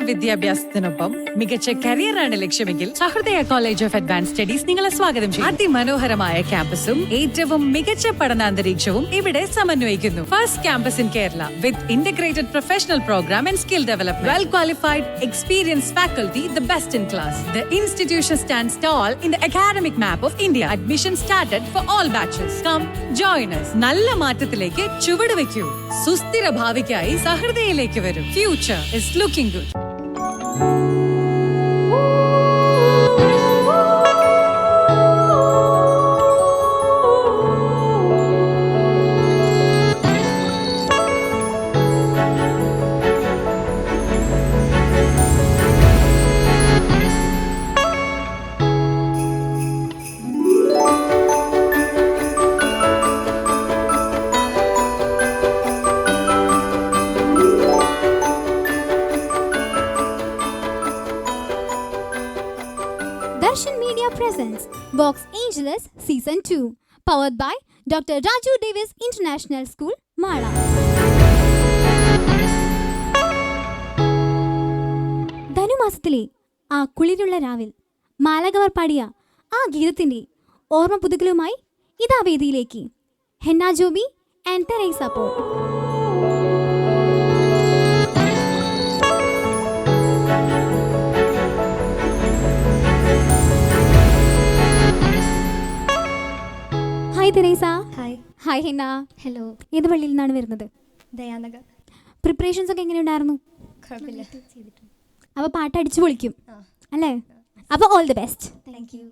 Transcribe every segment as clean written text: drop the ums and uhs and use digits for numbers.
വിദ്യാഭ്യാസത്തിനൊപ്പം മികച്ച കരിയറാണ് ലക്ഷ്യമെങ്കിൽ Sahrudaya college of advance studies നിങ്ങളെ സ്വാഗതം ചെയ്യും. അതിമനോഹരമായ ക്യാമ്പസും ഏറ്റവും മികച്ച പഠനാന്തരീക്ഷവും ഇവിടെ സമന്വയിക്കുന്നു. First campus in Kerala with integrated professional program and skill development. Well qualified experienced faculty, the best in class. The institution stands tall in the academic map of India. Admission started for all batches. Come join us. നല്ല മാറ്റത്തിലേക്ക് ചുവട് വെക്കൂ. സുസ്ഥിര ഭാവിക്കായി സഹൃദയയിലേക്ക് വരൂ. Future is looking good. Darshan Media presents Vox Angeles Season 2, powered by Dr. Raju Davis International School, Mala. ധനുമാസത്തിലെ ആ കുളിരുള്ള രാവിൽ മാലകവർ പാടിയ ആ ഗീതത്തിന്റെ ഓർമ്മ പുതുക്കലുമായി ഇതാ വേദിയിലേക്ക് Henna Joby and Teresa Paul. Hi Teresa. Hi. Hi Henna. Hello. ഏത് പള്ളിയിൽ നിന്നാണ് വരുന്നത്? ദയാനഗർ. പ്രിപ്പറേഷൻസ് ഒക്കെ എങ്ങനെയുണ്ടായിരുന്നു? കുഴപ്പമില്ല. അപ്പോൾ പാട്ട് അടിച്ചു പൊളിക്കും അല്ലേ? അപ്പോൾ all the best. Thank U.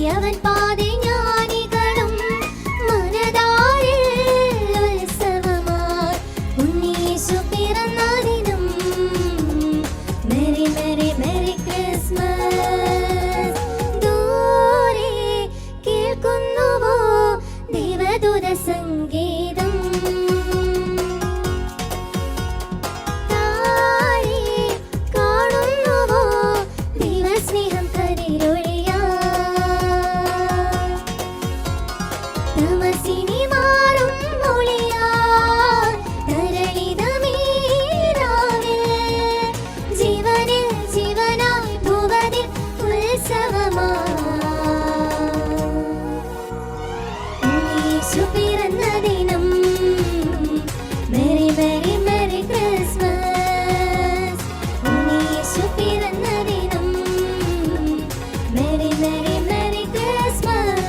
വലിയവൻ പാതി ജ്ഞാനികളും മനതാരിൽ ഉത്സവമായി ഉണ്ണീശു പിറന്ന ദിനം. Merry merry merry Christmas. ദൂരെ കേൾക്കുന്നുവോ ദേവദൂത സംഗീതം. താഴെ കാണുന്നുവോ ദൈവസ്നേഹം കതിരൊളിയാ. തമസിനി മാറും ഒളിയാ തരളിതമീ രാവിൽ. ജീവനിൽ ജീവനായി ഭുവനിൽ ഉത്സവമാ. യേശു പിറന്ന ദിനം. Merry merry merry Christmas. യേശു പിറന്ന ദിനം. Merry merry merry Christmas.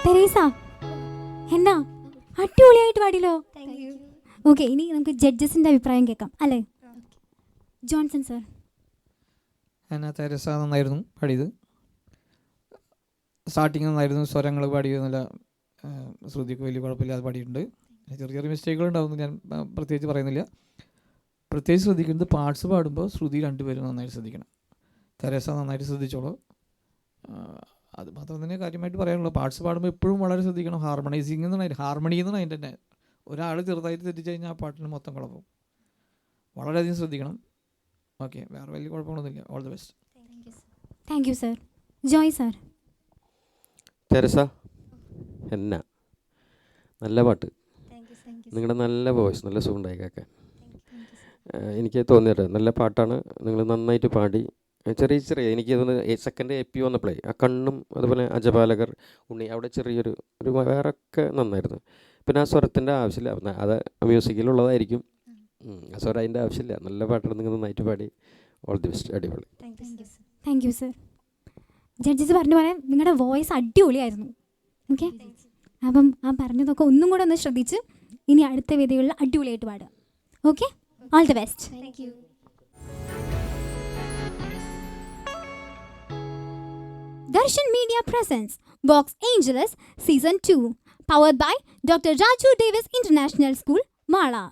Teresa എന്നാ അടിപൊളിയായിട്ട് പാടിയല്ലോ. ഓക്കെ, ഇനി നമുക്ക് ജഡ്ജസിന്റെ അഭിപ്രായം കേൾക്കാം അല്ലേ? Johnson sir. എന്നാ തെരേസ നന്നായിരുന്നു പാടിയത്. സ്റ്റാർട്ടിങ് നന്നായിരുന്നു, സ്വരങ്ങൾ പാടിയത് നല്ല ശ്രുതിക്ക് വലിയ കുഴപ്പമില്ലാതെ പാടിയിട്ടുണ്ട്. ചെറിയ ചെറിയ മിസ്റ്റേക്കുകൾ ഉണ്ടാവുമെന്ന് ഞാൻ പ്രത്യേകിച്ച് പറയുന്നില്ല. പ്രത്യേകിച്ച് ശ്രദ്ധിക്കുന്നത് പാർട്സ് പാടുമ്പോൾ ശ്രുതി രണ്ടുപേരും നന്നായിട്ട് ശ്രദ്ധിക്കണം. തെരേസ നന്നായിട്ട് ശ്രദ്ധിച്ചോളൂ. അത് മാത്രം തന്നെ കാര്യമായിട്ട് പറയാനുള്ളൂ. പാർട്സ് പാടുമ്പോൾ എപ്പോഴും വളരെ ശ്രദ്ധിക്കണം. ഹാർമണൈസിങ് എന്നാണ്, ഹാർമണി എന്നാണ് അതിൻ്റെ തന്നെ. ഒരാൾ ചെറുതായിട്ട് തെറ്റിച്ച് കഴിഞ്ഞാൽ ആ പാട്ടിന് മൊത്തം കുഴപ്പം. വളരെയധികം ശ്രദ്ധിക്കണം. ഓക്കെ, വേറെ വലിയ കുഴപ്പമൊന്നുമില്ല. All the best. Thank you sir. Joy sir. Teresa എന്നാ നല്ല പാട്ട്, നിങ്ങളുടെ നല്ല വോയിസ്, നല്ല സുഖമുണ്ടായി കേൾക്കാൻ. എനിക്ക് തോന്നിയത് നല്ല പാട്ടാണ്. നിങ്ങൾ നന്നായിട്ട് പാടി. ചെറിയ ചെറിയ എനിക്ക് തോന്നുന്നു സെക്കൻഡ് എപ്പി വന്നപ്പോഴേ ആ കണ്ണും അതുപോലെ അജപാലകർ ഉണ്ണി അവിടെ ചെറിയൊരു വേറൊക്കെ നന്നായിരുന്നു. പിന്നെ ആ സ്വരത്തിൻ്റെ ആവശ്യമില്ല, അത് മ്യൂസിക്കിലുള്ളതായിരിക്കും. ആ സ്വരം അതിൻ്റെ ആവശ്യമില്ല. നല്ല പാട്ടാണ്, നിങ്ങൾ നന്നായിട്ട് പാടി. All the best. അടിപൊളി. Thank you sir. ജഡ്ജസ് പറഞ്ഞ പോലെ നിങ്ങളുടെ വോയിസ് അടിപൊളിയായിരുന്നു. ഓക്കെ, അപ്പം ആ പറഞ്ഞതൊക്കെ ഒന്നും കൂടെ ഒന്ന് ശ്രദ്ധിച്ച് ഇനി അടുത്ത വേദികളിൽ അടിപൊളിയായിട്ട് പാടുക. Okay, all the best. Darshan Media presents Vox Angeles Season 2, powered by Dr. Raju Davis International School, Mala.